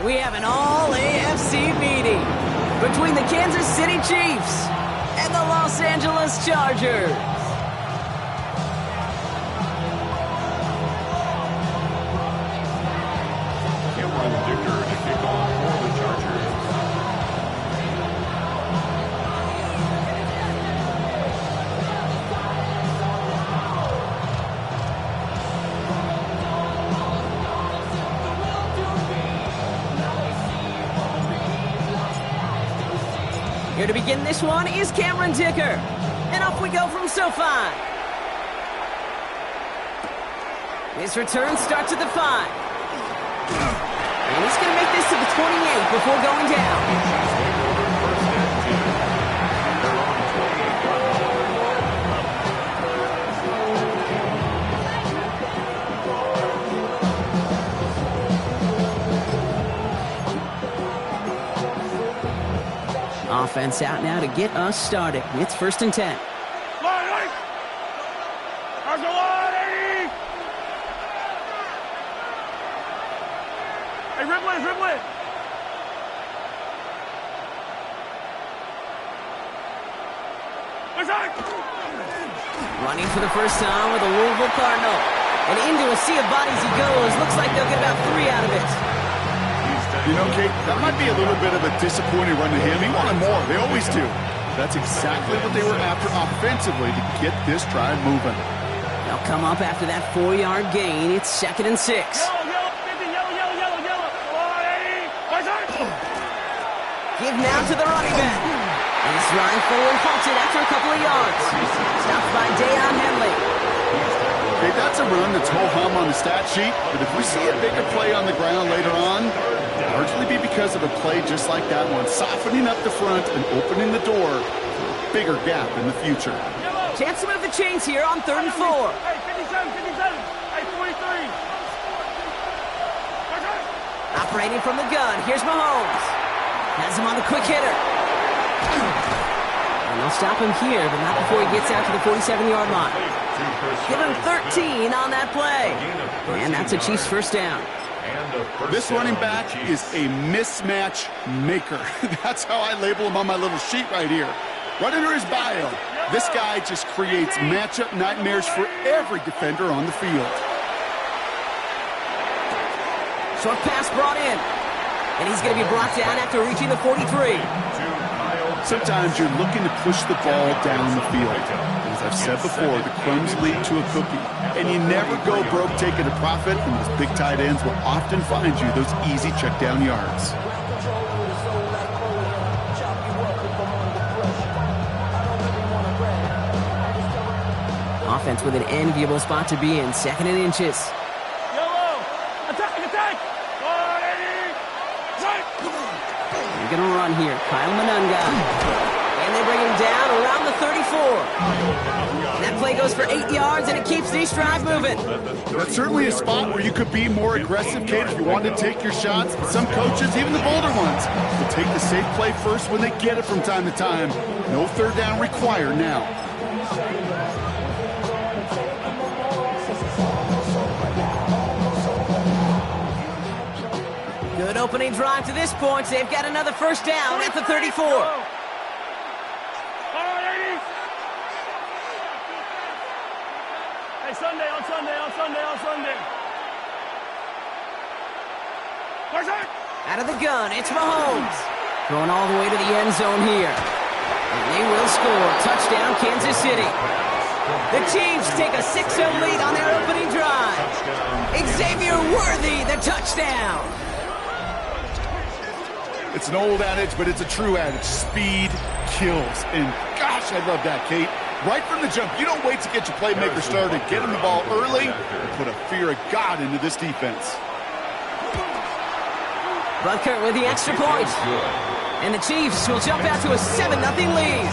we have an all-AFC meeting between the Kansas City Chiefs and the Los Angeles Chargers. Here to begin this one is Cameron Dicker. And off we go from SoFi. This return starts at the 5. And he's going to make this to the 28 before going down. Offense out now to get us started. It's 1st and 10. Hey, Ripley, Ripley. Running for the first time with a Louisville Cardinal. And into a sea of bodies he goes. Looks like they'll get about 3 out of it. You know, Kate, that might be a little bit of a disappointing run to him. He wanted more. They always do. That's exactly what they were after offensively to get this drive moving. They'll come up after that 4-yard gain. It's 2nd and 6. Give now to the running back. And he's running forward, halted after a couple of yards. Stopped by Deion Henley. Okay, that's a run that's ho-hum on the stat sheet, but if we see a bigger play on the ground later on, it'll largely be because of a play just like that one, softening up the front and opening the door for a bigger gap in the future. Chance to move the chains here on 3rd and 4. Hey, 57, 57. Hey, 43. Operating from the gun, here's Mahomes. Has him on the quick hitter. And they'll stop him here, but not before he gets out to the 47-yard line. Give him 13 on that play. And that's a Chiefs first down. This running back is a mismatch maker. That's how I label him on my little sheet right here. Right under his bio, this guy just creates matchup nightmares for every defender on the field. Short pass brought in. And he's going to be brought down after reaching the 43. Sometimes you're looking to push the ball down the field. As I've said before, the crumbs lead to a cookie. And you never go broke taking a profit, and those big tight ends will often find you those easy check down yards. Offense with an enviable spot to be in, 2nd and inches. They're going to run here. Kyle Manunga. And they bring him down around the 34. And that play goes for 8 yards, and it keeps these drive moving. That's certainly a spot where you could be more aggressive, Kate, if you want to take your shots. Some coaches, even the bolder ones, will take the safe play first when they get it from time to time. No 3rd down required now. Good opening drive to this point. They've got another first down at the 34. Hey, Sunday, on Sunday. Out of the gun, it's Mahomes. Going all the way to the end zone here. And they will score. Touchdown, Kansas City. The Chiefs take a 6-0 lead on their opening drive. Xavier Worthy, the touchdown. It's an old adage, but it's a true adage. Speed kills. And gosh, I love that, Kate. Right from the jump, you don't wait to get your playmaker started. Get him the ball early and put a fear of God into this defense. Butker with the extra point. And the Chiefs will jump out to a 7-0 lead.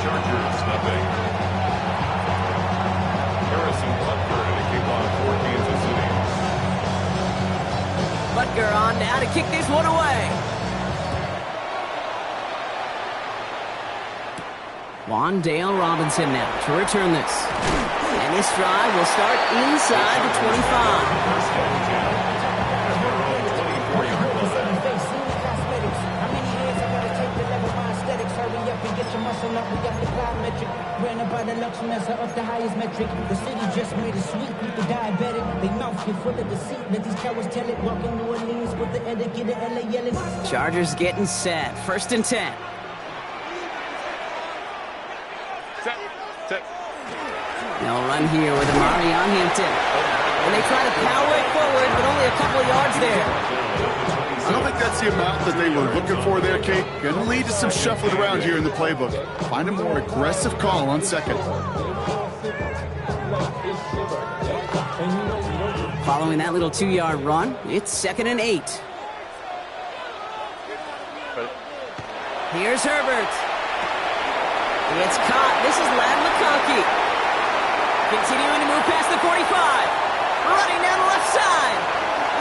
Chargers, nothing. Harrison Butker to kick off for Kansas City. Butker on now to kick this one away. Wandale Robinson now to return this. And this drive will start inside the 25. by the Lux Mesa up the highest metric. The city just made a sweep with the diabetic. They mouth get full of deceit. Let these cowards tell it. Walking New Orleans with the etiquette of LA yelling. Chargers getting set. 1st and 10. Set. They'll run here with Amari on Hampton. And they try to power it forward, but only a couple of yards there. I don't think that's the amount that they were looking for there, Kate. Going to lead to some shuffling around here in the playbook. Find a more aggressive call on 2nd. Following that little 2-yard run, it's 2nd and 8. Here's Herbert. It's caught. This is Ladd McConkey. Continuing to move past the 45. Running down the left side.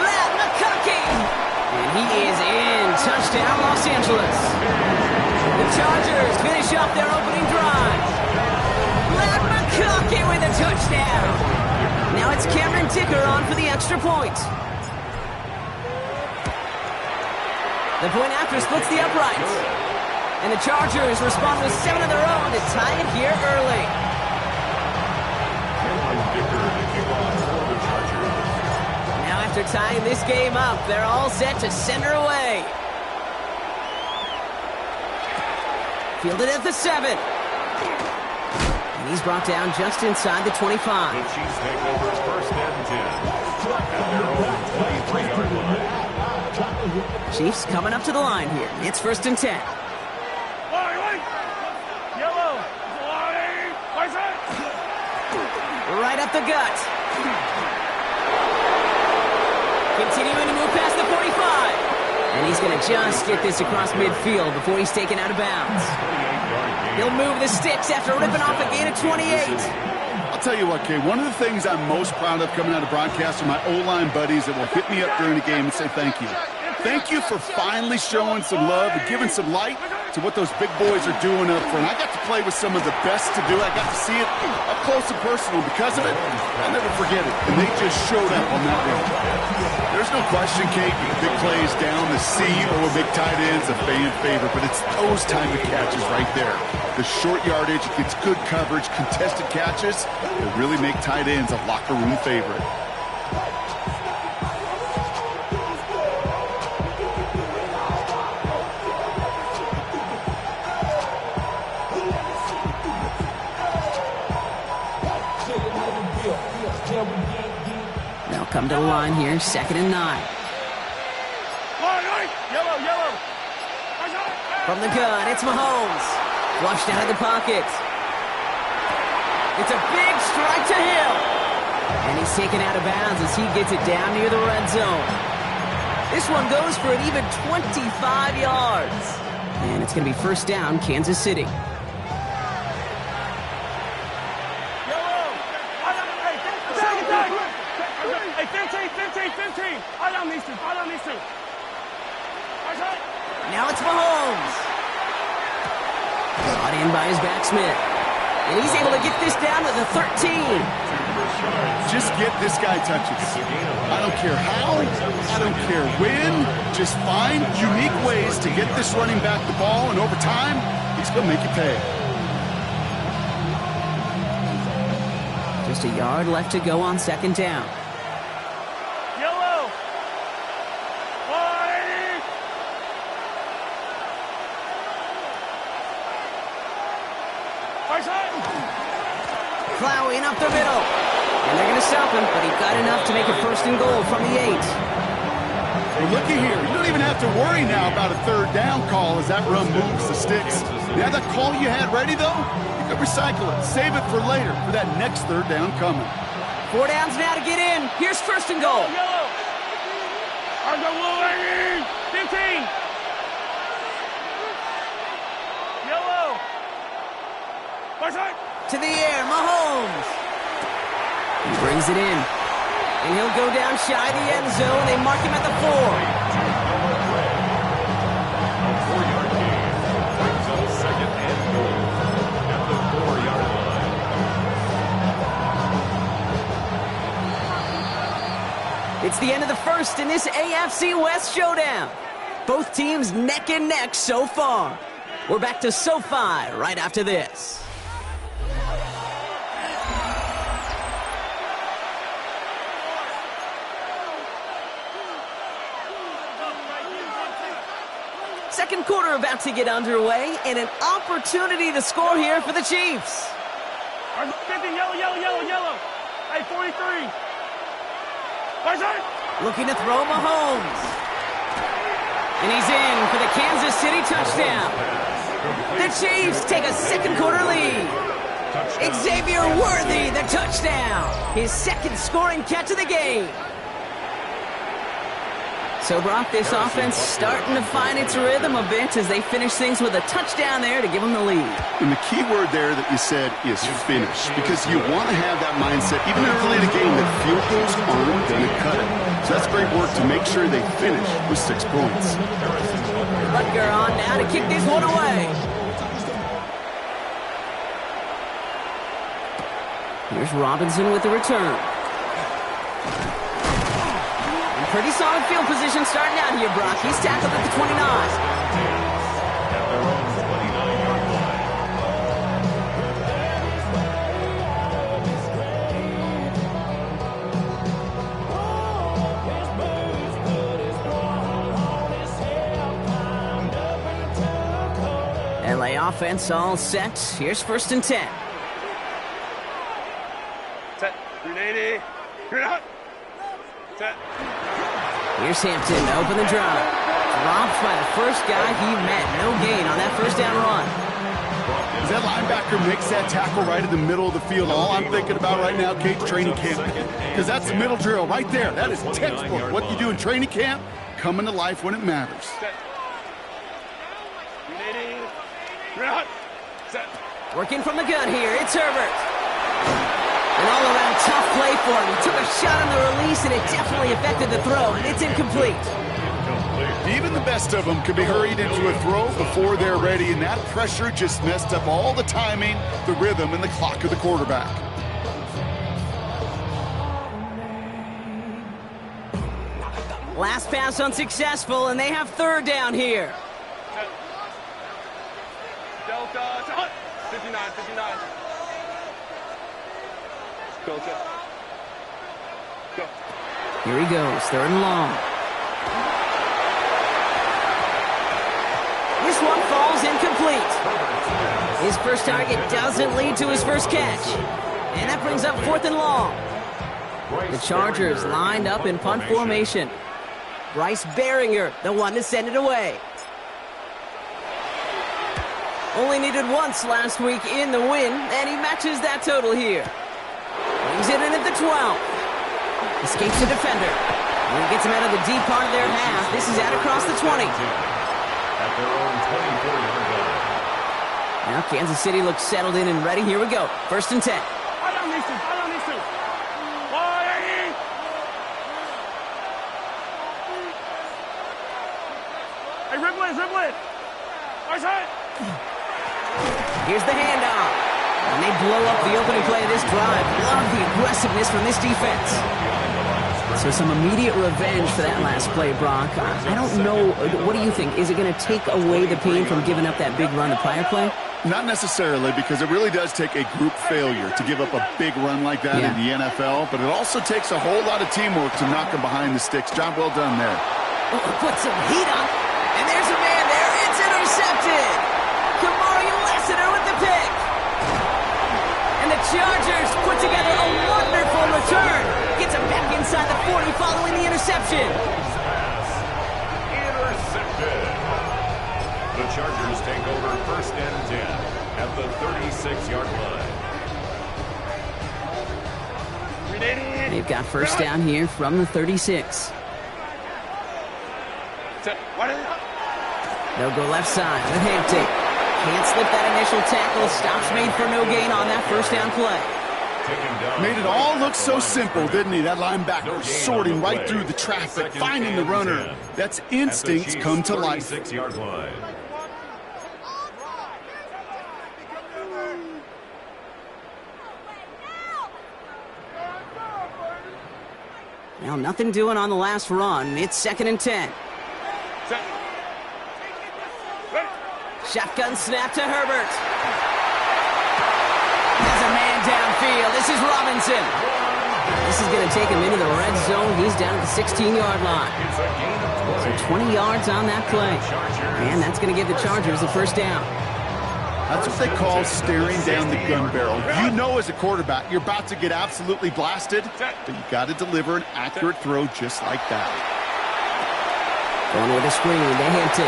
Ladd McConkey. And he is in. Touchdown, Los Angeles. The Chargers finish up their opening drive. Ladd McConkey with a touchdown. Now it's Cameron Dicker on for the extra point. The point after splits the uprights. And the Chargers respond with 7 of their own to tie it here early. Now after tying this game up, they're all set to send her away. Fielded at the 7. And he's brought down just inside the 25. The Chiefs take over 1st and 10. At their own 23-yard line. Chiefs coming up to the line here. It's 1st and 10. Yellow. Right up the gut. Continuing to move past the 45. And he's going to just get this across midfield before he's taken out of bounds. He'll move the sticks after ripping off a gain of 28. I'll tell you what, Kay, one of the things I'm most proud of coming out of broadcast are my O-line buddies that will hit me up during the game and say thank you. Thank you for finally showing some love and giving some light to what those big boys are doing up front. I got to play with some of the best to do it. I got to see it up close and personal. Because of it, I'll never forget it. And they just showed up on that one. There's no question, Kate, big plays down the seam or big tight ends, a fan favorite, but it's those type of catches right there. The short yardage, it gets good coverage, contested catches that really make tight ends a locker room favorite. They'll come to the line here, 2nd and 9. Yellow. From the gun, it's Mahomes. Flushed out of the pocket. It's a big strike to Hill. And he's taken out of bounds as he gets it down near the red zone. This one goes for an even 25 yards. And it's going to be 1st down, Kansas City. Now it's Mahomes. Brought in by his backsmith. And he's able to get this down to the 13. Just get this guy touches. I don't care how, I don't care when. Just find unique ways to get this running back the ball, and over time, he's going to make you pay. Just a yard left to go on 2nd down. Yellow. 180. Plowing up the middle. And they're going to stop him, but he got enough to make it 1st and goal from the 8. Well, looky here. You don't even have to worry now about a 3rd down call as that run moves the sticks. You have that call you had ready, though? You can recycle it. Save it for later, for that next 3rd down coming. 4 downs now to get in. Here's 1st and goal. Yellow. 15. Yellow. To the air, Mahomes. He brings it in. And he'll go down shy of the end zone. They mark him at the 4. A 4-yard gain brings up 2nd and goal at the 4-yard line. It's the end of the 1st in this AFC West showdown. Both teams neck and neck so far. We're back to SoFi right after this. Second quarter about to get underway, and an opportunity to score here for the Chiefs. 50, yellow. Hey, 43. Looking to throw Mahomes. And he's in for the Kansas City touchdown. The Chiefs take a second quarter lead. Xavier Worthy, the touchdown. His second scoring catch of the game. So, Brock, this offense starting to find its rhythm a bit as they finish things with a touchdown there to give them the lead. And the key word there that you said is finish, because you want to have that mindset, even early in the game, that field goals aren't going to cut it. So that's great work to make sure they finish with 6 points. Butker on now to kick this one away. Here's Robinson with the return. Pretty solid field position starting out here, Brock. He's tackled at the 29. At their own 29-yard line. LA offense all set. Here's 1st and 10. Set. 380. You're out. Set. Here's Hampton to open the drive. Dropped by the first guy he met. No gain on that first down run. As that linebacker makes that tackle right in the middle of the field, all I'm thinking about right now, Kate's training camp. Because that's the middle drill right there. That is textbook. What you do in training camp, coming to life when it matters. Set. 380. You're out. Set. Working from the gun here. It's Herbert. An all-around tough play for him. He took a shot on the release, and it definitely affected the throw, and it's incomplete. Even the best of them could be hurried into a throw before they're ready, and that pressure just messed up all the timing, the rhythm, and the clock of the quarterback. Last pass unsuccessful, and they have 3rd down here. Delta. 59. Go, set. Go. Here he goes, 3rd and long. This one falls incomplete. His first target doesn't lead to his first catch. And that brings up 4th and long. The Chargers lined up in punt formation. Bryce Behringer, the one to send it away. Only needed once last week in the win, and he matches that total here. Brings it in at the 12. Escapes the defender. And he gets him out of the deep part of their half. This is out across the 20. At their own 24-yard line. Now Kansas City looks settled in and ready. Here we go. 1st and 10. I don't need to. 180. Hey, ribble it. Nice hit. Here's the handoff. And they blow up the opening play of this drive. Love the aggressiveness from this defense. So some immediate revenge for that last play, Brock. I don't know. What do you think? Is it going to take away the pain from giving up that big run the prior play? Not necessarily, because it really does take a group failure to give up a big run like that in the NFL, but it also takes a whole lot of teamwork to knock them behind the sticks. Job well done there. Put some heat on. And there's a man there. It's intercepted. Kamari Lassiter with the pick. And the Chargers put together a wonderful return. Gets him back inside the 40 following the interception. Intercepted. The Chargers take over 1st and 10 at the 36-yard line. They've got 1st down here from the 36. They'll go left side with Hampton. Can't slip that initial tackle. Stops made for no gain on that 1st down play. Made it all look so simple, didn't he? That linebacker sorting right through the traffic, finding the runner. That's instincts come to life. 36-yard line. Well, nothing doing on the last run. It's 2nd and 10. Shotgun snap to Herbert. There's a man downfield. This is Robinson. This is going to take him into the red zone. He's down at the 16-yard line. So 20 yards on that play. And that's going to give the Chargers the first down. That's what they call staring down the gun barrel. You know as a quarterback, you're about to get absolutely blasted, but you got to deliver an accurate throw just like that. Going with a screen to Hampton.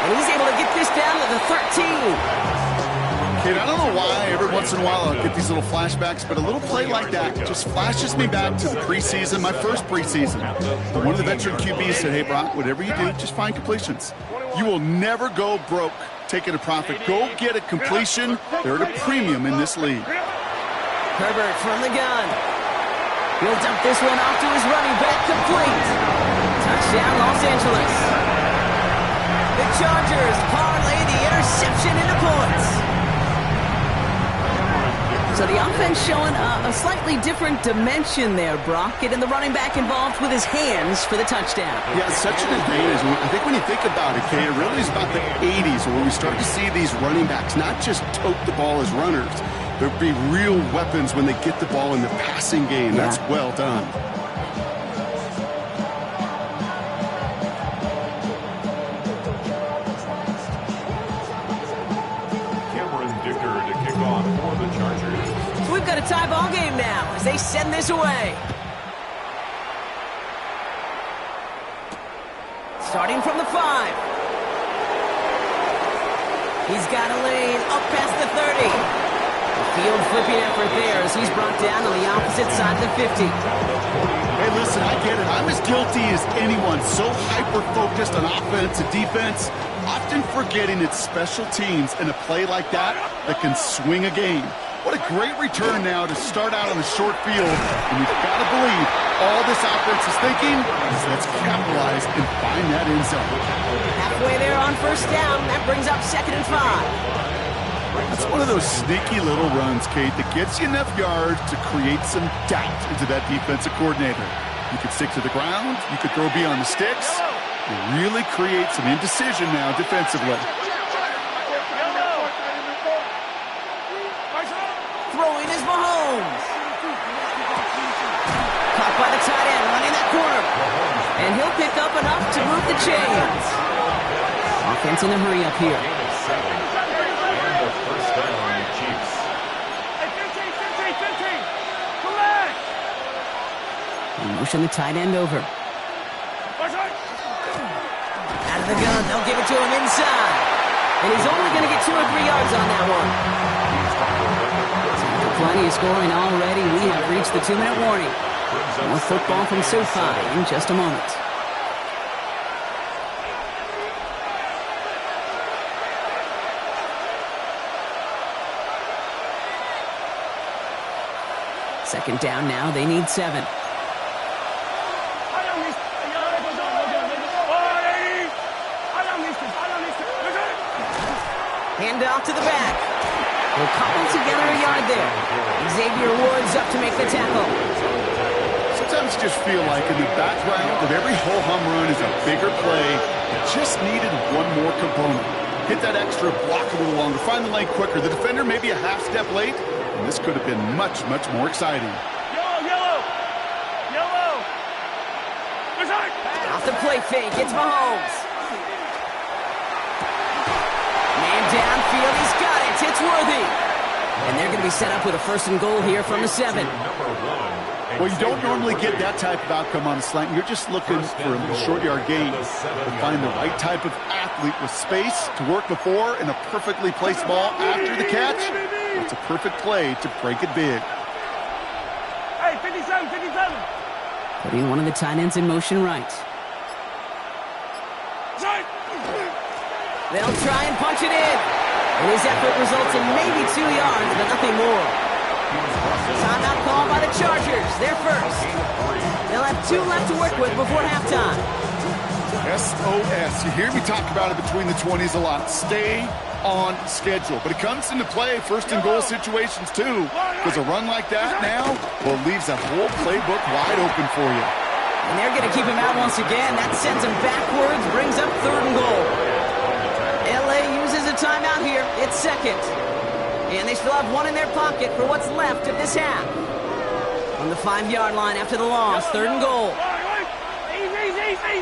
And he's able to get this down to the 13. Kid, I don't know why every once in a while I'll get these little flashbacks, but a little play like that just flashes me back to the preseason, my first preseason. One of the veteran QBs said, hey, Brock, whatever you do, just find completions. You will never go broke taking a profit. Go get a completion. They're at a premium in this league. Herbert from the gun. He'll dump this one off to his running back, complete. Touchdown, Los Angeles. The Chargers parlay the interception into points. So the offense showing a slightly different dimension there, Brock. Getting the running back involved with his hands for the touchdown. Yeah, such an advantage. I think when you think about it, Kate, it really is about the 80s where we start to see these running backs not just tote the ball as runners. There'll be real weapons when they get the ball in the passing game. Yeah. That's well done. Got a tie ball game now as they send this away. Starting from the 5. He's got a lane up past the 30. A field flipping effort there as he's brought down on the opposite side of the 50. Hey, listen, I get it. I'm as guilty as anyone. So hyper-focused on offense and defense, often forgetting it's special teams in a play like that can swing a game. What a great return now to start out on the short field. And you've got to believe all this offense is thinking is let's capitalize and find that end zone. Halfway there on first down. That brings up 2nd and 5. That's one of those sneaky little runs, Kate, that gets you enough yards to create some doubt into that defensive coordinator. You could stick to the ground. You could throw beyond the sticks. You really create some indecision now defensively. Throwing is Mahomes. Caught by the tight end, running that corner. And he'll pick up enough to move the chains. Offense in a hurry up here. And the first down on the Chiefs. Hey, 15. Come back. And motion the tight end over. Out of the gun, they'll give it to him inside. And he's only going to get 2 or 3 yards on that one. Plenty of scoring already. We have reached the 2-minute warning. More football from SoFi in just a moment. Second down now. They need 7. Hand off to the back. We'll cobble together a yard there. Xavier Woods up to make the tackle. Sometimes you just feel like in the background of every ho-hum run is a bigger play. It just needed one more component. Hit that extra block a little longer. Find the lane quicker. The defender may be a half step late, and this could have been much, much more exciting. Yellow. Off the play fake, it's Mahomes. Man downfield, he's got it. It's Worthy. And they're going to be set up with a 1st and goal here from the 7. Well, you don't normally get that type of outcome on a slant. You're just looking for a short yard gain. To find the right type of athlete with space to work before and a perfectly placed ball after the catch. It's a perfect play to break it big. Hey, 57. Putting one of the tight ends in motion right. They'll try and punch it in. And his effort results in maybe 2 yards, but nothing more. Timeout call by the Chargers. They're first. They'll have 2 left to work with before halftime. SOS. You hear me talk about it between the 20s a lot. Stay on schedule. But it comes into play 1st and goal situations too. Because a run like that now, well, it leaves that whole playbook wide open for you. And they're going to keep him out once again. That sends him backwards, brings up 3rd and goal. LA uses a timeout here. It's 2nd. And they still have 1 in their pocket for what's left of this half. From the 5-yard line after the loss, 3rd and goal. Easy. 15.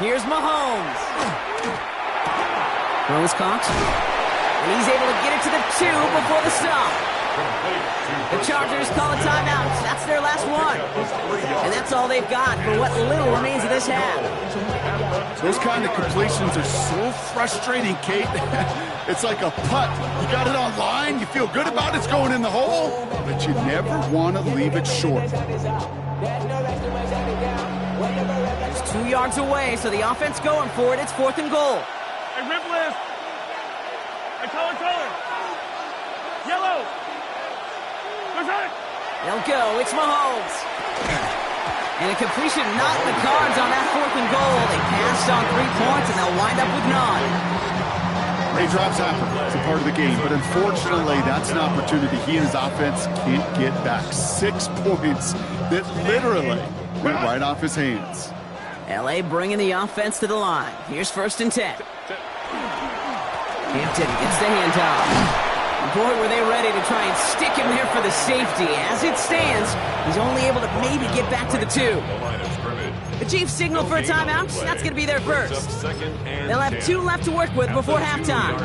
Here's Mahomes. Throws caught. And he's able to get it to the 2 before the stop. The Chargers call a timeout. That's their last one. And that's all they've got for what little remains of this half. Those kind of completions are so frustrating, Kate. It's like a putt. You got it on line, you feel good about it's going in the hole, but you never want to leave it short. It's 2 yards away, so the offense going for it. It's 4th and goal. Hey, rip list. Hey, color. Yellow. They'll go. It's Mahomes. And a completion not in the cards on that 4th and goal. They passed on 3 points, and they'll wind up with none. Drops happen. It's a part of the game. But unfortunately, that's an opportunity he and his offense can't get back. 6 points that literally went right off his hands. L.A. bringing the offense to the line. Here's 1st and 10. Hampton gets the handoff. Boy, were they ready to try and stick him there for the safety. As it stands, he's only able to maybe get back to the 2. The Chiefs signal for a timeout. That's going to be their first. They'll have 2 left to work with before halftime.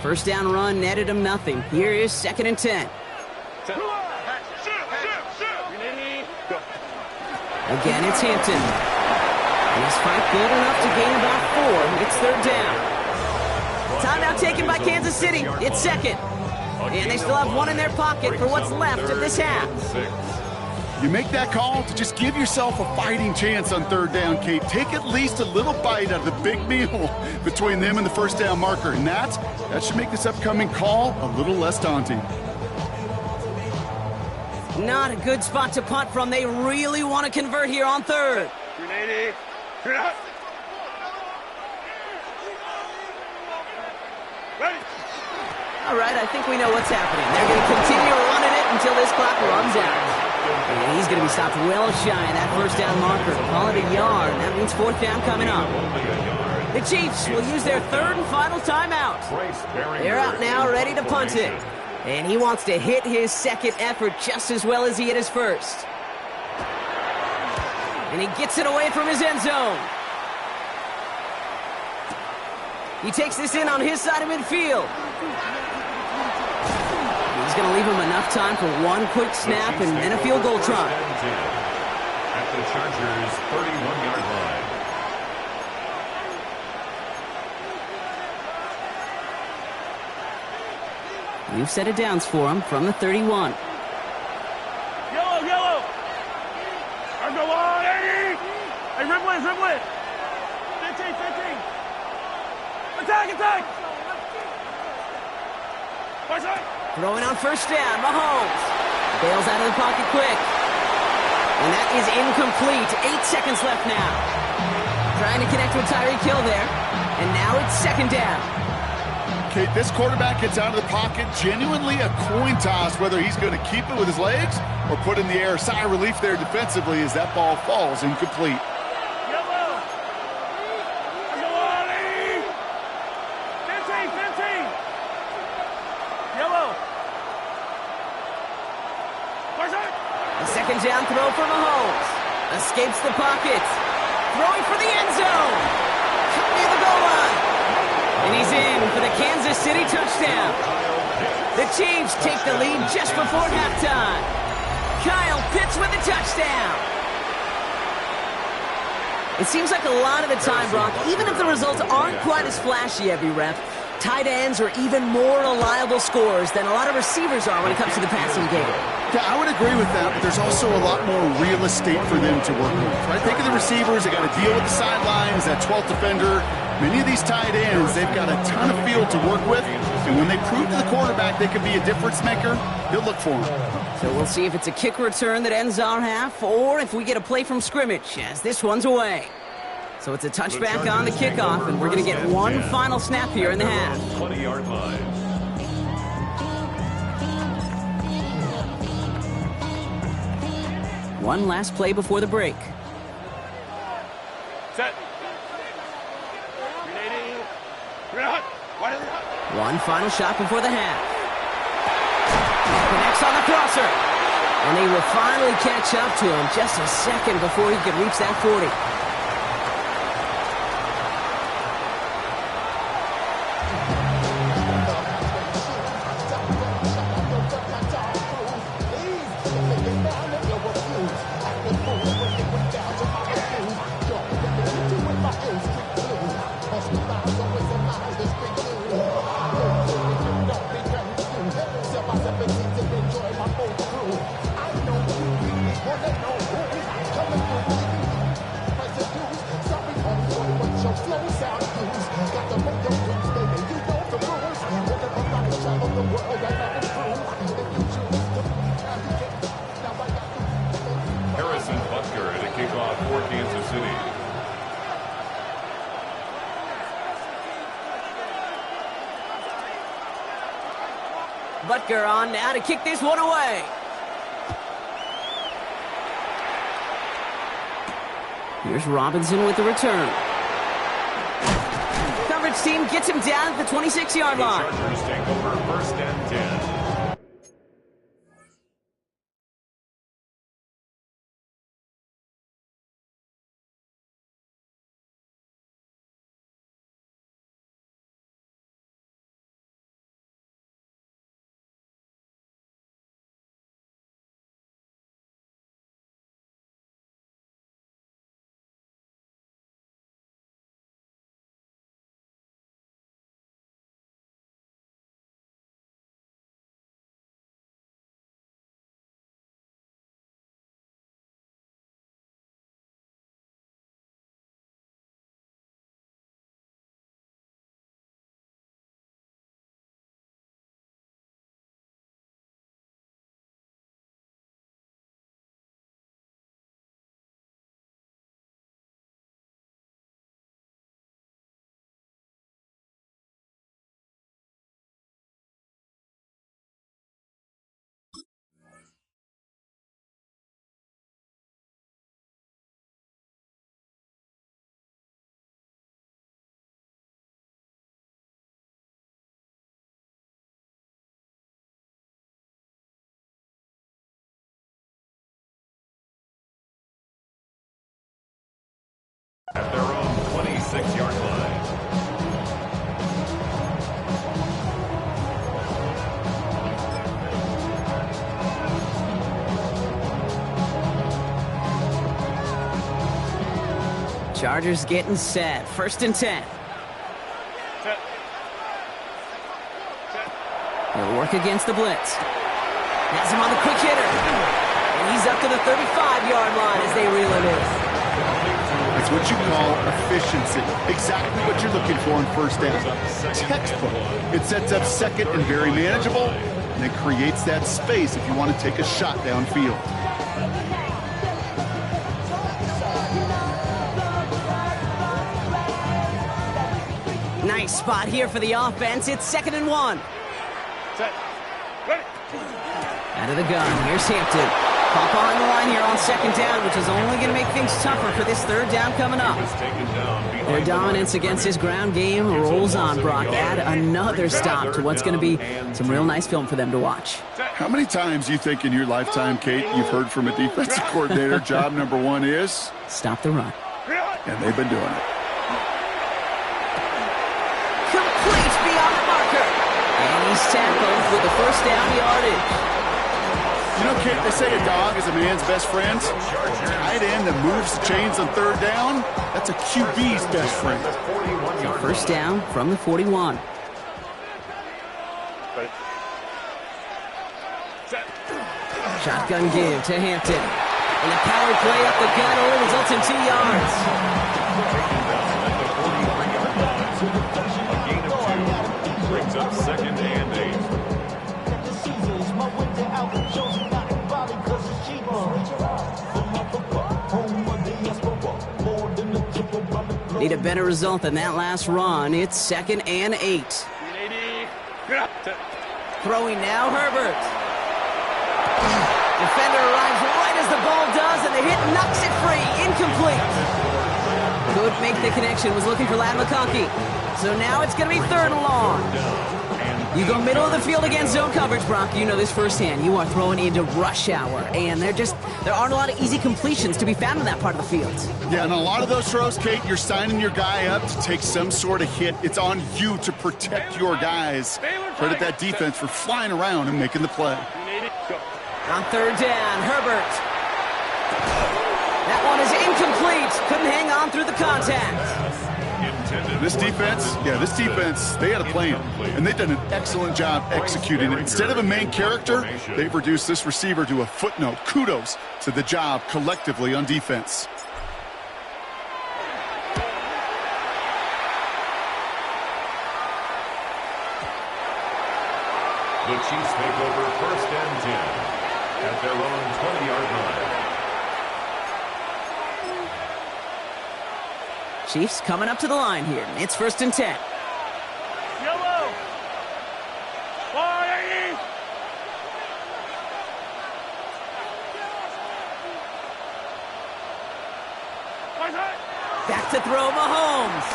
First down run netted him nothing. Here is 2nd and 10. Again, it's Hampton. He's fight good enough to gain about 4. It's 3rd down. Timeout taken by Kansas City. It's 2nd. And they still have 1 in their pocket for what's left of this half. You make that call to just give yourself a fighting chance on 3rd down, Kate. Take at least a little bite out of the big meal between them and the first down marker. And that should make this upcoming call a little less daunting. Not a good spot to punt from. They really want to convert here on 3rd. All right, I think we know what's happening. They're going to continue running it until this clock runs out. And he's going to be stopped well shy of that first down marker. Call it a yard. That means 4th down coming up. The Chiefs will use their 3rd and final timeout. They're out now, ready to punt it. And he wants to hit his 2nd effort just as well as he hit his 1st. And he gets it away from his end zone. He takes this in on his side of midfield. He's going to leave him enough time for 1 quick snap and then a field goal try. At the Chargers' 31-yard line. We've set it downs for him from the 31. Yellow. Go on, 80. Hey, rip list. 15. Attack. Throwing on 1st down, Mahomes. Bails out of the pocket quick. And that is incomplete. 8 seconds left now. Trying to connect with Tyreek Hill there. And now it's 2nd down. Okay, this quarterback gets out of the pocket. Genuinely a coin toss whether he's going to keep it with his legs or put in the air. Sigh of relief there defensively as that ball falls incomplete. The 2nd down throw for Mahomes. Escapes the pocket. Throwing for the end zone. Near the goal line. And he's in for the Kansas City touchdown. The Chiefs take the lead just before halftime. Kyle Pitts with the touchdown. It seems like a lot of the time, Brock, even if the results aren't quite as flashy every rep, tight ends are even more reliable scorers than a lot of receivers are when it comes to the passing game. Yeah, I would agree with that, but there's also a lot more real estate for them to work with. Right? Think of the receivers. They got to deal with the sidelines, that 12th defender. Many of these tight ends, they've got a ton of field to work with, and when they prove to the quarterback they can be a difference maker, he'll look for them. So we'll see if it's a kick return that ends our half, or if we get a play from scrimmage, as this one's away. So it's a touchback on the kickoff, and we're going to get 1 final snap here in the half. 20-yard line. One last play before the break. Set. One final shot before the half. Connects on the crosser. And he will finally catch up to him just a second before he could reach that 40. Harrison Butker to kick off for Kansas City. Butker on now to kick this one away. Here's Robinson with the return. Coverage team gets him down at the 26-yard line. The Chargers take over first and 10. At their own 26-yard line. Chargers getting set. First and 10. Set. He'll work against the blitz. Has him on the quick hitter. And he's up to the 35-yard line as they reel him in. It's what you call efficiency. Exactly what you're looking for in first down. Textbook. It sets up second and very manageable, and it creates that space if you want to take a shot downfield. Nice spot here for the offense. It's 2nd and 1. Set. Ready. Out of the gun. Here's Hampton. Pop behind the line here on 2nd down, which is only going to make things tougher for this 3rd down coming up. Their dominance against his ground game rolls on, Brock. Add another stop to what's going to be some real nice film for them to watch. How many times you think in your lifetime, Kate, you've heard from a defensive coordinator, job number 1 is? Stop the run. And they've been doing it. Complete beyond the marker. And he's tackled with the first down yardage. You know, Kate, they say a dog is a man's best friend. Tight end that moves the chains on 3rd down, that's a QB's best friend. So first down from the 41. Set. Shotgun give to Hampton. And the power play up the gut only results in 2 yards. A gain of 2 brings up 2nd and 8. Need a better result than that last run. It's 2nd and 8. 80. Throwing now, Herbert. Defender arrives right as the ball does, and the hit knocks it free. Incomplete. Could make the connection. Was looking for Ladd McConkey. So now it's going to be 3rd and long. You go middle of the field against zone coverage, Brock. You know this firsthand. You are throwing into rush hour, and there aren't a lot of easy completions to be found in that part of the field. Yeah, and a lot of those throws, Kate, you're signing your guy up to take some sort of hit. It's on you to protect your guys. Credit that defense for flying around and making the play. On third down, Herbert. That one is incomplete. Couldn't hang on through the contact. This defense, they had a plan, and they've done an excellent job executing it. Instead of a main character, they've reduced this receiver to a footnote. Kudos to the job collectively on defense. The Chiefs take over 1st and 10 at their own 20-yard line. Chiefs coming up to the line here. It's 1st and 10. Yellow. Fire. Back to throw, Mahomes.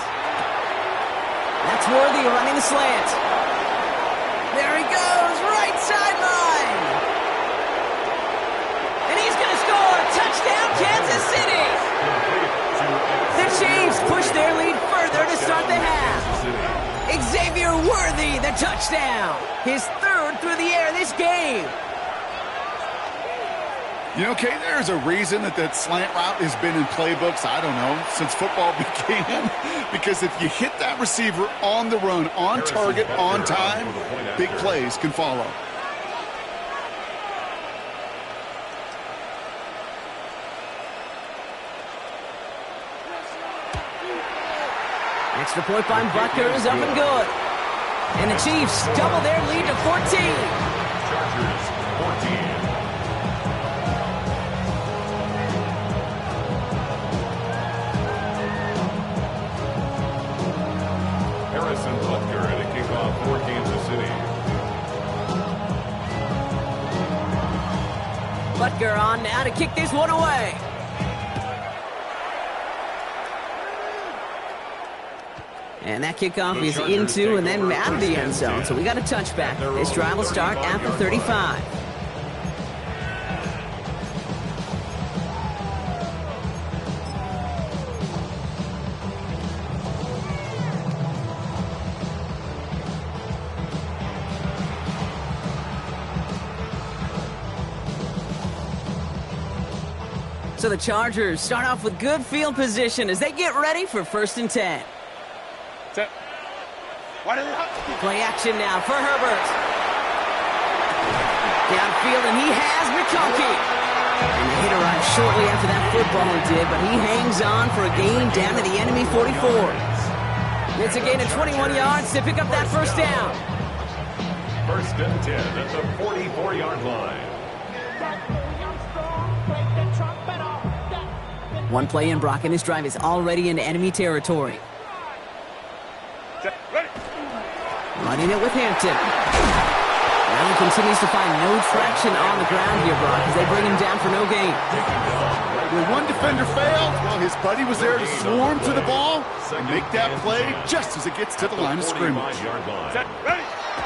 That's Worthy running the slant. There he goes, right sideline. And he's going to score. Touchdown, Kansas City. The Chiefs push their lead further to start the half. Xavier Worthy, the touchdown. His 3rd through the air this game. You know, Kate, there's a reason that slant route has been in playbooks, I don't know, since football began. Because if you hit that receiver on the run, on target, on time, big plays can follow. Extra point by Butker is up and good. And the Chiefs double their lead to 14. Chargers 14. Harrison Butker at a kickoff for Kansas City. Butker on now to kick this one away. And that kickoff is into and then out of the end zone. So we got a touchback. This drive will start at the 35. So the Chargers start off with good field position as they get ready for 1st and 10. Play action now for Herbert. Downfield, and he has McConkey. And the hit arrived shortly after that footballer did, but he hangs on for a gain down to the enemy 44. It's a gain of 21 yards to pick up that 1st down. 1st and 10 at the 44-yard line. One play in, Brock, and this drive is already into enemy territory. Running it with Hampton. Now he continues to find no traction on the ground here, Brock, as they bring him down for no gain. When one defender failed, well, his buddy was there to swarm to the ball and make that play just as it gets to the line of scrimmage.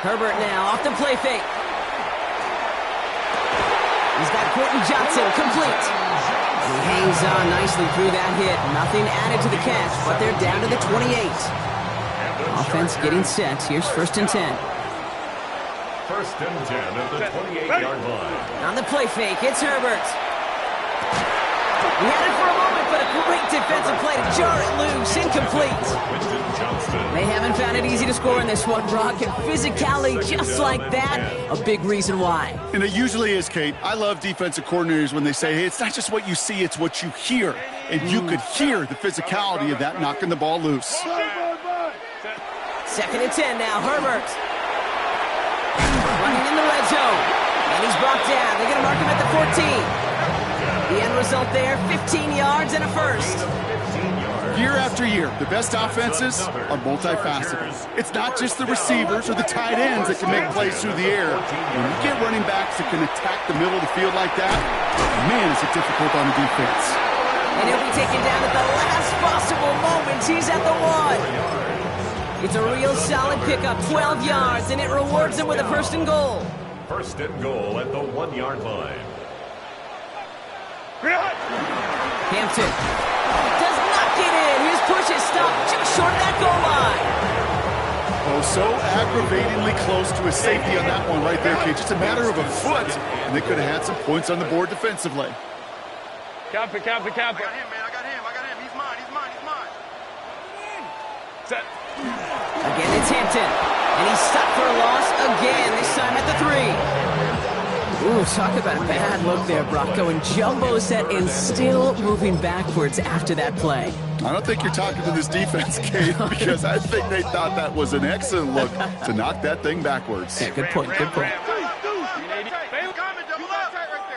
Herbert now off the play fake. He's got Quentin Johnson complete. He hangs on nicely through that hit. Nothing added to the catch, but they're down to the 28. Offense getting set. Here's 1st and 10. 1st and 10 at the 28-yard line. On the play fake, it's Herbert. He had it for a moment, but a great defensive play to jar it loose. Incomplete. They haven't found it easy to score in this one, Brock, and physicality just like that, a big reason why. And it usually is, Kate. I love defensive coordinators when they say, hey, it's not just what you see, it's what you hear. And you could hear the physicality of that knocking the ball loose. 2nd and 10 now, Herbert. Running in the red zone. And he's brought down. They're going to mark him at the 14. The end result there, 15 yards and a 1st. Year after year, the best offenses are multifaceted. It's not just the receivers or the tight ends that can make plays through the air. When you get running backs that can attack the middle of the field like that, man, is it difficult on the defense. And he'll be taken down at the last possible moment. He's at the 1. It's a real solid pickup, 12 yards, and it rewards them with a first and goal. First and goal at the 1-yard line. Hampton does not get in. His push is stopped just short of that goal line. Oh, so aggravatingly close to a safety on that one right there, Kate. Just a matter of a foot, and they could have had some points on the board defensively. Copy. I got him, man. I got him. He's mine. Set. Again, it's Hampton. And he's stopped for a loss again, this time at the 3. Ooh, talk about a bad look there, Brock. Going jumbo set and still moving backwards after that play. I don't think you're talking to this defense, Kate, because I think they thought that was an excellent look to knock that thing backwards. Yeah, good point.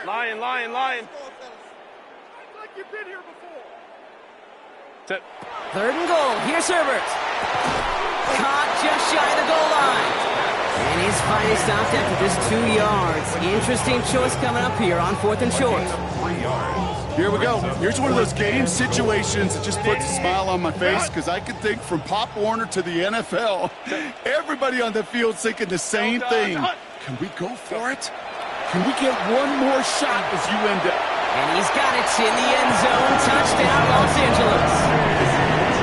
Lion. Like you've been here before. Set. Third and goal. Here's Herbert. Caught just shy of the goal line. And he's finally stopped after just 2 yards. Interesting choice coming up here on 4th and short. 3 yards. Here we go. Here's one of those game situations that just puts a smile on my face because I can think from Pop Warner to the NFL, everybody on the field's thinking the same thing. Can we go for it? Can we get one more shot as you end up? And he's got it in the end zone. Touchdown, Los Angeles.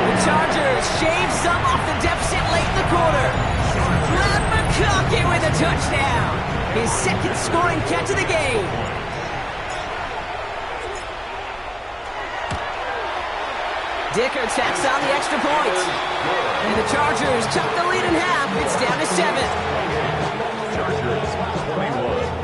The Chargers shave some off the deficit late in the quarter. Matt McConkey with a touchdown. His second scoring catch of the game. Dicker tacks on the extra point. And the Chargers cut the lead in half. It's down to 7. Chargers 21.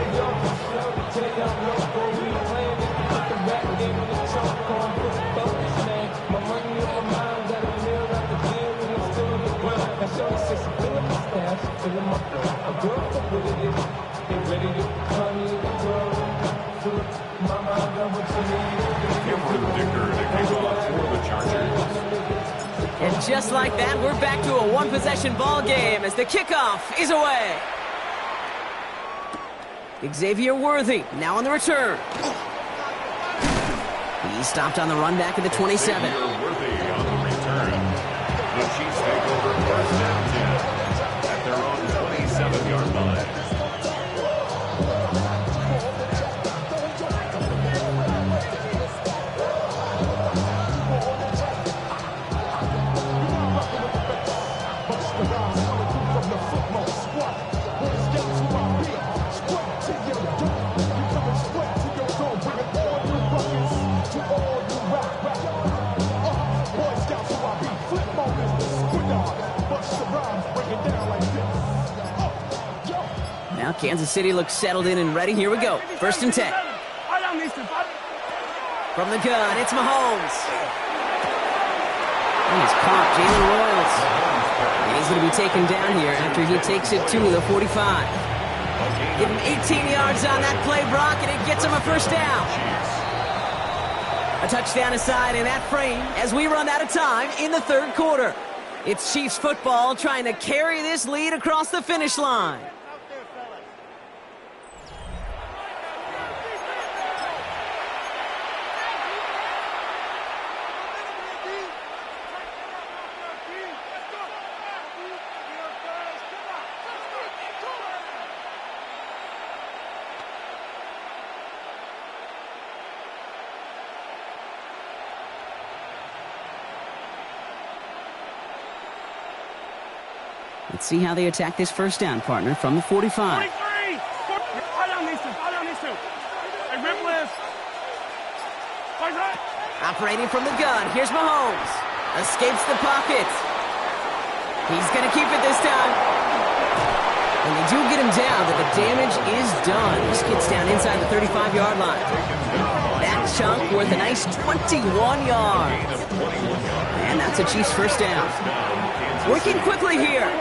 Cameron Dicker to kick off for the Chargers. And just like that, we're back to a one-possession ball game as the kickoff is away. Xavier Worthy now on the return. He stopped on the run back at the 27. Xavier Worthy on the return. The Chiefs take over first and 10 at their own 27-yard line. Now Kansas City looks settled in and ready. Here we go. First and 10. From the gun, it's Mahomes. And he's caught Jalen Royals. And he's going to be taken down here after he takes it to the 45. Give him 18 yards on that play, Brock, and it gets him a first down. A touchdown aside in that frame as we run out of time in the third quarter. It's Chiefs football trying to carry this lead across the finish line. Let's see how they attack this first down, partner, from the 45. 23! Fire down these two. Hey, rip list. Fire right. Operating from the gun, here's Mahomes. Escapes the pocket. He's going to keep it this time. And they do get him down, but the damage is done. This gets down inside the 35-yard line. That chunk worth a nice 21 yards. And that's a Chiefs first down. Working quickly here. Hey,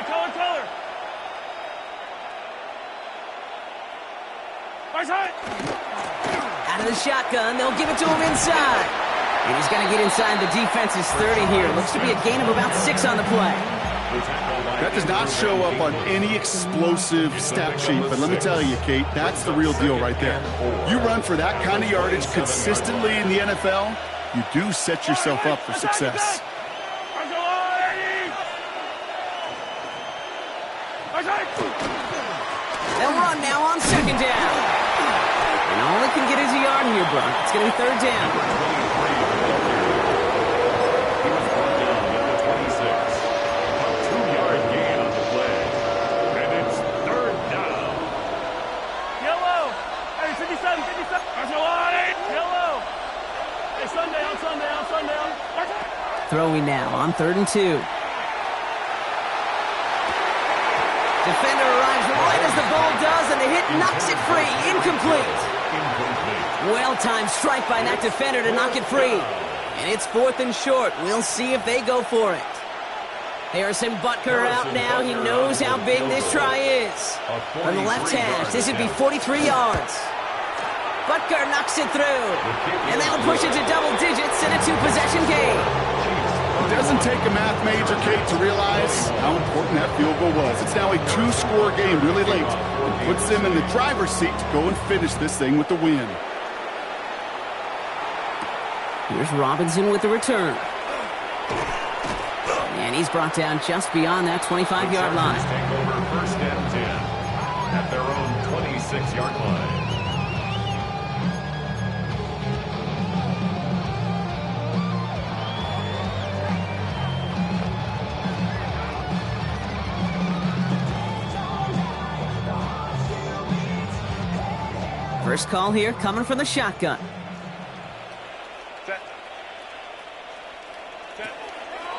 color. Out of the shotgun, they'll give it to him inside. And he's going to get inside the defense's 30 here. Looks to be a gain of about 6 on the play. That does not show up on any explosive stat sheet, but let me tell you, Kate, that's the real deal right there. You run for that kind of yardage consistently in the NFL, you do set yourself up for success. They'll run now on second down. And all they can get is a yard here, Brock. It's going to be third down. He was brought down at the 26. A 2-yard gain on the play. And it's third down. Yellow. Hey, 57, 57. Yellow. Hey, sundown. Throwing now on 3rd and 2. Defender arrives right as the ball does, and the hit knocks it free. Incomplete. Well-timed strike by that defender to knock it free. And it's 4th and short. We'll see if they go for it. Harrison Butker out now. He knows how big this try is. From the left hash, this would be 43 yards. Butker knocks it through. And that'll push it to double digits in a 2-possession game. It doesn't take a math major, Kate, to realize how important that field goal was. It's now a 2-score game really late. It puts them in the driver's seat to go and finish this thing with the win. Here's Robinson with the return. And he's brought down just beyond that 25-yard line. Take over 1st and 10 at their own 26-yard line. First call here coming from the shotgun.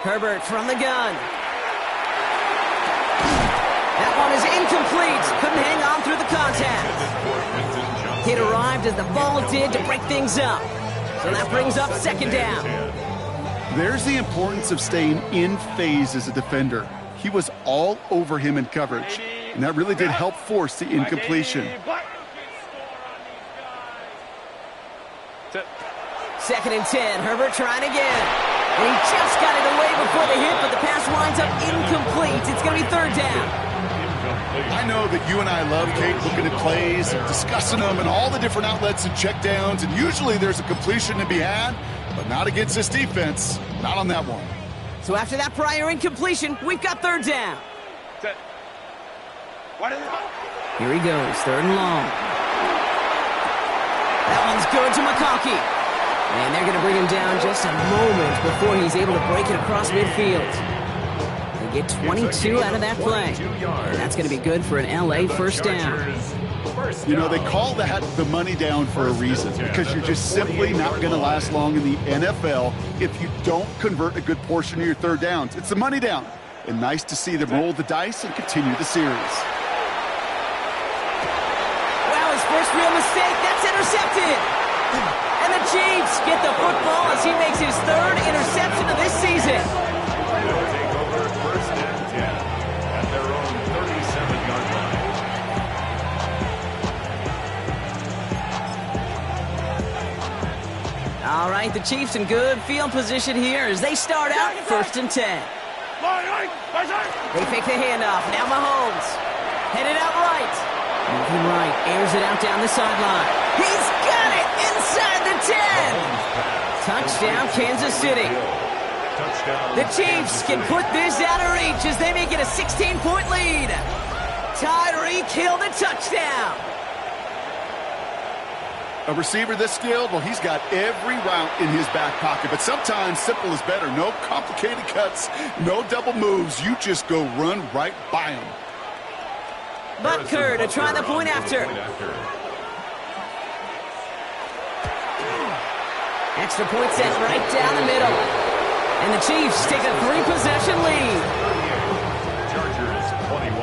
Herbert from the gun. That one is incomplete. Couldn't hang on through the contact. Hit arrived as the ball did to break things up. So that brings up 2nd down. There's the importance of staying in phase as a defender. He was all over him in coverage, and that really did help force the incompletion. 2nd and 10. Herbert trying again. And he just got it away before the hit, but the pass winds up incomplete. It's going to be 3rd down. I know that you and I love, Kate, looking at plays and discussing them and all the different outlets and checkdowns, and usually there's a completion to be had, but not against this defense. Not on that one. So after that prior incompletion, we've got 3rd down. Here he goes, 3rd and long. That one's good to McConkey. And they're going to bring him down just a moment before he's able to break it across midfield. They get 22 out of that play. And that's going to be good for an LA first down. You know, they call that the money down for a reason, because you're just simply not going to last long in the NFL if you don't convert a good portion of your 3rd downs. It's the money down. And nice to see them roll the dice and continue the series. Wow, his first real mistake. That's intercepted. And the Chiefs get the football as he makes his 3rd interception of this season. They'll take over 1st and 10 at their own 37-yard line. All right, the Chiefs in good field position here as they start out 1st and 10. They fake the handoff. Now Mahomes. Headed out right. Moving right. Airs it out down the sideline. He's got it inside the 10. Touchdown, Kansas City. The Chiefs can put this out of reach as they make it a 16-point lead. Tyreek Hill the touchdown. A receiver this skilled, well, he's got every route in his back pocket, but sometimes simple is better. No complicated cuts, no double moves. You just go run right by him. Butker to try the point after. Extra point set right down the middle. And the Chiefs take a 3-possession lead. Chargers 21.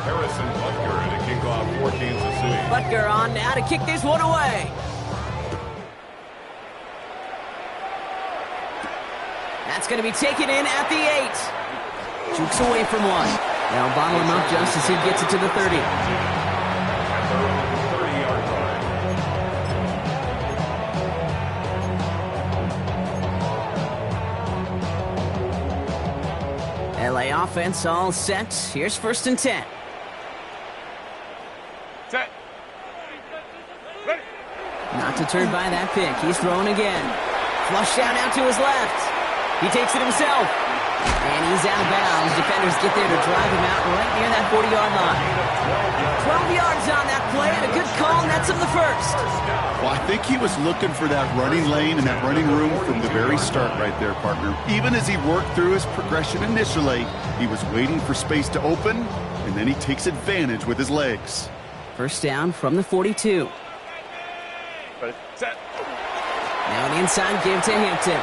Harrison Butker to kick off for Kansas City. Butker on now to kick this one away. That's going to be taken in at the 8. Jukes away from one. They'll bottle him up just as he gets it to the 30. At their own 30-yard line. LA offense all set. Here's 1st and 10. Set. Ready. Not deterred by that pick. He's throwing again. Flush down out to his left. He takes it himself. And he's out of bounds. Defenders get there to drive him out right near that 40-yard line. 12 yards on that play, and a good call nets him the first. Well, I think he was looking for that running lane and that running room from the very start right there, partner. Even as he worked through his progression initially, he was waiting for space to open, and then he takes advantage with his legs. 1st down from the 42. Ready. Set. Now an inside give to Hampton.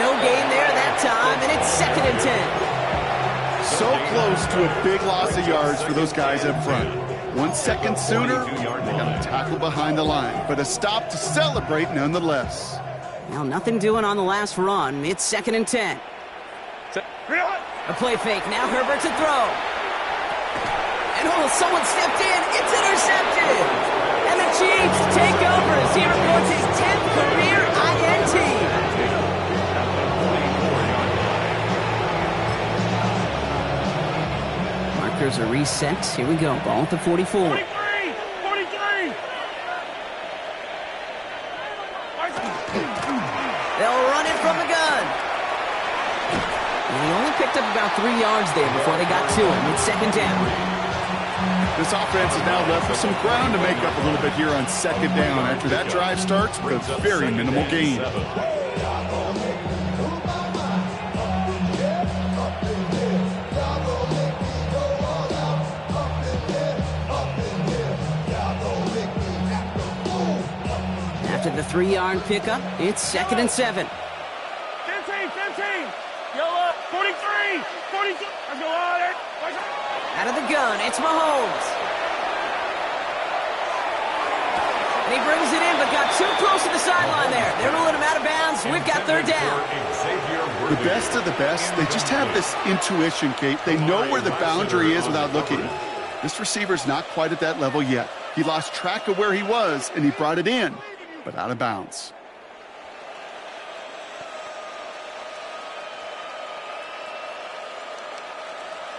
No gain there that time, and it's 2nd and 10. So close to a big loss of yards for those guys up front. 1 second sooner, they got a tackle behind the line, but a stop to celebrate nonetheless. Well, nothing doing on the last run. It's 2nd and 10. Set. A play fake. Now Herbert to throw. And someone stepped in. It's intercepted. And the Chiefs take over as he reports his 10th career INT. Markers are reset. Here we go. Ball at the 44. 43. 43. They'll run it from the gun. And he only picked up about 3 yards there before they got to him. It's 2nd down. This offense is now left with some ground to make up a little bit here on 2nd down after that drive starts with a very minimal gain. After the 3-yard pickup, it's 2nd and 7. 15. Yellow. 43. 42. Let's go on it. Out of the gun, it's Mahomes. And he brings it in, but got too close to the sideline there. They're rolling him out of bounds. We've got 3rd down. The best of the best, they just have this intuition, Kate. They know where the boundary is without looking. This receiver's not quite at that level yet. He lost track of where he was, and he brought it in, but out of bounds.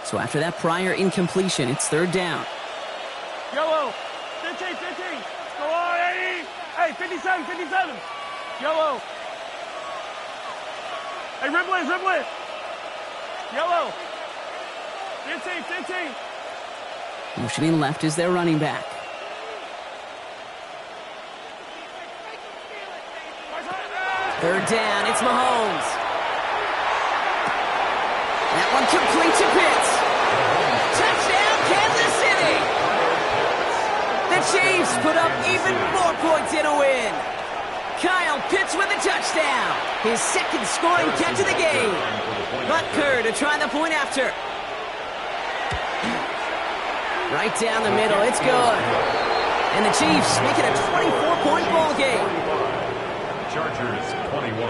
So after that prior incompletion, it's 3rd down. Yellow. 15. Go on, 80. Hey, 57. Yellow. Hey, Riblet. Yellow. 15. Motioning left is their running back. Third down, it's Mahomes. That one complete to Pitts. Touchdown, Kansas City! The Chiefs put up even more points in a win. Kyle Pitts with a touchdown. His 2nd scoring catch of the game. Butker to try the point after. Right down the middle, it's good. And the Chiefs make it a 24-point ball game. Chargers 21.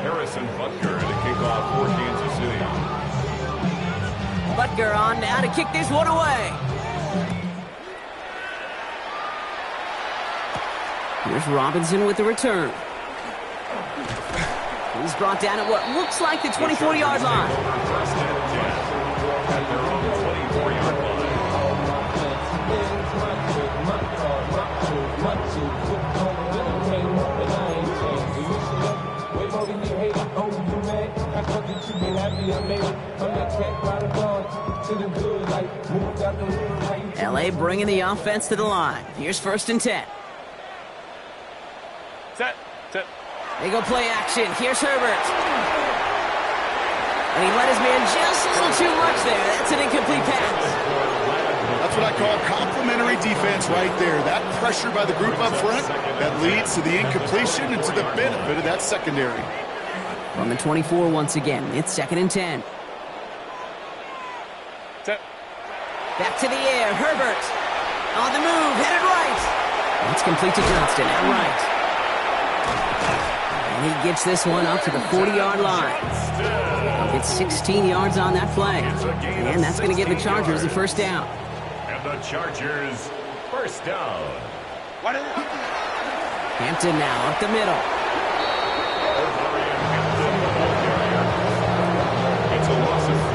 Harrison Butker to kick off for Kansas City. Butker on now to kick this one away. Here's Robinson with the return. He's brought down at what looks like the 24-yard line. First and 10 at their own 24-yard line. LA bringing the offense to the line. Here's 1st and 10. Set. They go play action. Here's Herbert. And he let his man just a little too much there. That's an incomplete pass. That's what I call complimentary defense right there. That pressure by the group up front, that leads to the incompletion and to the benefit of that secondary. From the 24 once again, it's 2nd and 10. Set. Back to the air, Herbert. On the move, headed right. That's complete to Johnston, outright. And he gets this one up to the 40-yard line. He'll get 16 yards on that play. And that's going to give the Chargers the 1st down. And the Chargers, 1st down. Hampton now up the middle. It's a loss of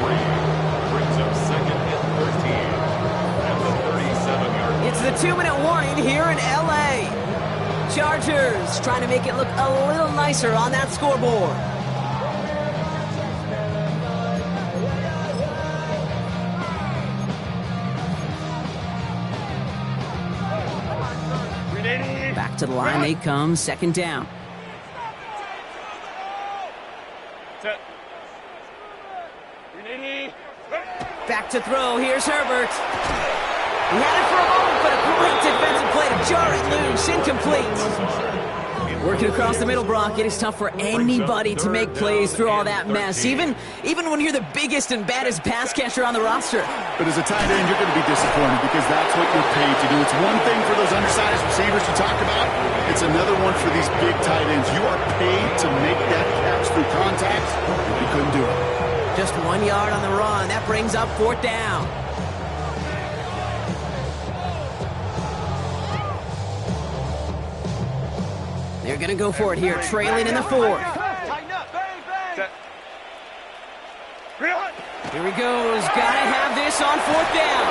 2-minute warning here in L.A. Chargers trying to make it look a little nicer on that scoreboard. Back to the line they come, second down. Back to throw, here's Herbert. He had it for a moment, but a great defensive play to jar it loose, incomplete. Working across the middle, Brock, it is tough for anybody to make plays through all that mess, even when you're the biggest and baddest pass catcher on the roster. But as a tight end, you're going to be disappointed because that's what you're paid to do. It's one thing for those undersized receivers you talk about. It's another one for these big tight ends. You are paid to make that catch through contact. You couldn't do it. Just 1 yard on the run. That brings up fourth down. They're going to go for it here, trailing in the fourth. Here he goes. Got to have this on fourth down.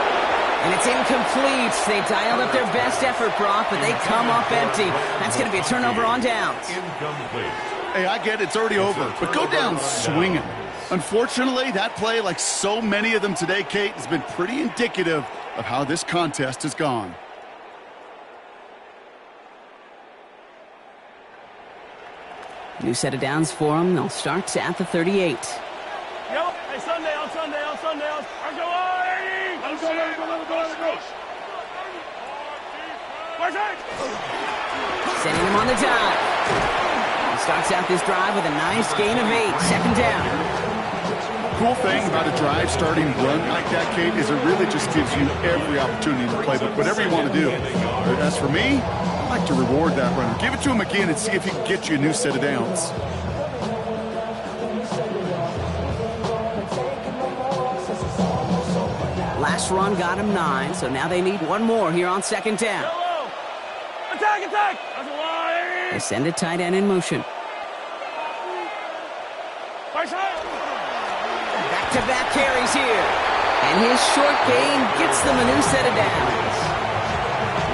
And it's incomplete. They dialed up their best effort, Brock, but they come up empty. That's going to be a turnover on downs. Incomplete. Hey, I get it. It's already over. But go down swinging. Unfortunately, that play, like so many of them today, Kate, has been pretty indicative of how this contest has gone. New set of downs for them. They'll start at the 38. Hey, Sunday, on Sunday. Let's go. Sending him on the dive. He starts out this drive with a nice gain of 8. Second down. Cool thing about a drive starting run like that, Kate, is it really just gives you every opportunity to play whatever you want to do. But as for me, I like to reward that runner. Give it to him again and see if he can get you a new set of downs. Last run got him 9, so now they need one more here on second down. Attack! That's a lie! They send a tight end in motion. Back-to-back carries here. And his short gain gets them a new set of downs.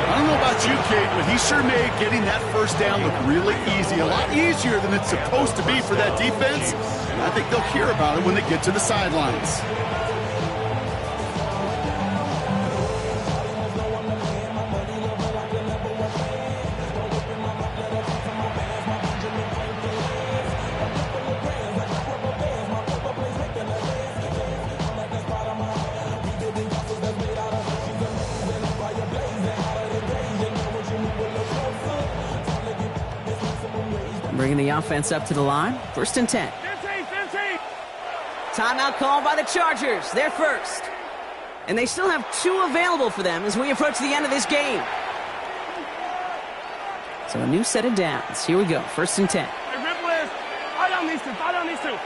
I don't know about you, Kate, but he sure made getting that first down look really easy. A lot easier than it's supposed to be for that defense. And I think they'll hear about it when they get to the sidelines. Bringing the offense up to the line. First and 10. 15. Timeout called by the Chargers. They're first. And they still have 2 available for them as we approach the end of this game. So a new set of downs. Here we go. First and 10. Hey, Rippless. Fight on these two.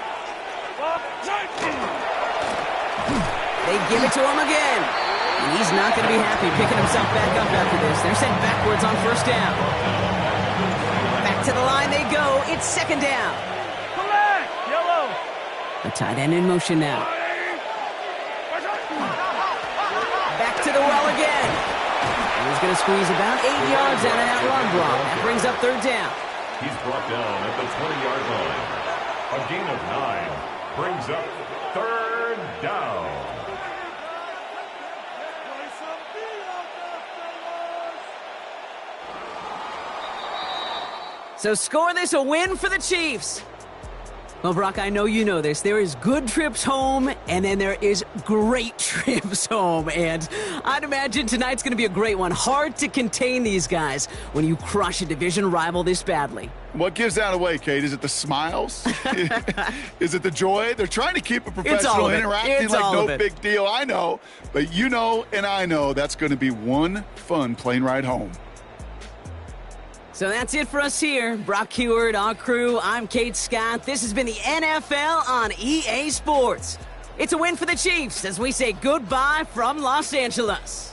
They give it to him again. And he's not going to be happy picking himself back up after this. They're sent backwards on first down. To the line they go. It's second down. Collect! Yellow! The tight end in motion now. Back to the well again. And he's going to squeeze about 8 yards out of that run block. That brings up third down. He's brought down at the 20-yard line. A gain of 9 brings up third down. So score this a win for the Chiefs. Well, Brock, I know you know this. There is good trips home, and then there is great trips home. And I'd imagine tonight's going to be a great one. Hard to contain these guys when you crush a division rival this badly. What gives that away, Kate? Is it the smiles? Is it the joy? They're trying to keep it professional, interacting like no big deal. I know, but you know and I know that's going to be one fun plane ride home. So that's it for us here. Brock Heward, our crew, I'm Kate Scott. This has been the NFL on EA Sports. It's a win for the Chiefs as we say goodbye from Los Angeles.